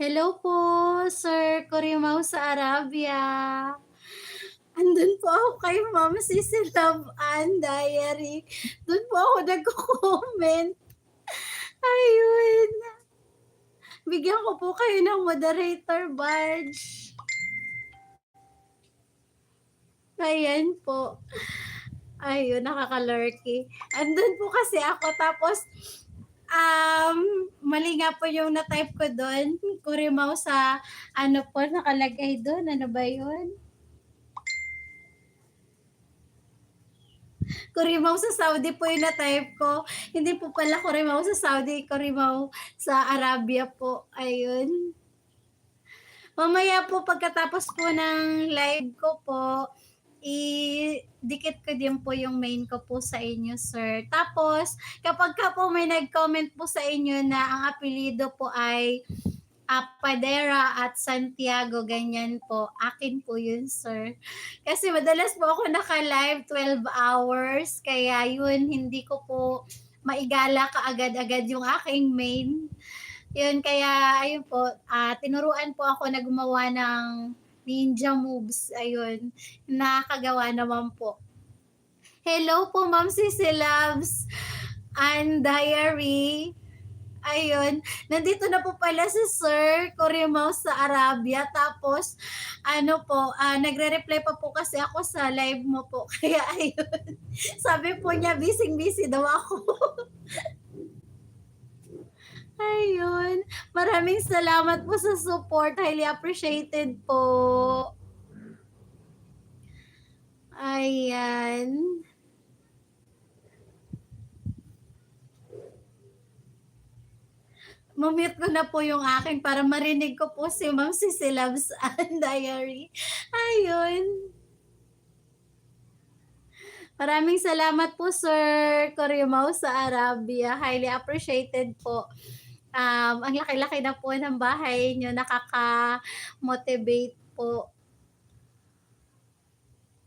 Hello po, Sir Corimao sa Arabia. Andun po ako kay Ma'am Sissy Love Ann Diary. Dun po ako nagko-comment. Ayun, bigyan ko po kayo ng moderator badge. Ayan po. Ayun, nakaka-lurky. Andun po kasi ako tapos, mali nga po yung na-type ko dun, Corimao sa ano po nakalagay dun, ano ba yun? Corimao sa Saudi po yung na-type ko. Hindi po pala Corimao sa Saudi, Corimao sa Arabia po. Ayun. Mamaya po pagkatapos po ng live ko po, dikit ko din po yung main ko po sa inyo, sir. Tapos, kapag ka po may nag-comment po sa inyo na ang apelido po ay Padera at Santiago, ganyan po. Akin po yun, sir. Kasi madalas po ako naka-live 12 hours, kaya yun, hindi ko po maigala kaagad-agad yung aking main. Yun, kaya ayun po, tinuruan po ako na gumawa ng ninja moves. Ayun, nakakagawa naman po. Hello po, Ma'am Sissy Loves and Diary. Ayun, nandito na po pala si Sir Corimao sa Arabia. Tapos, ano po, nagre-reply pa po kasi ako sa live mo po. Kaya ayun, sabi po niya, busy-busy daw ako. Ayun, maraming salamat po sa support. Highly appreciated po. Ayan. Mute ko na po yung akin para marinig ko po si Ma'am Sissy Loves and Diary. Ayun. Maraming salamat po, Sir Corimao sa Arabia. Highly appreciated po. Ang laki-laki na po ng bahay niyo, nakaka-motivate po.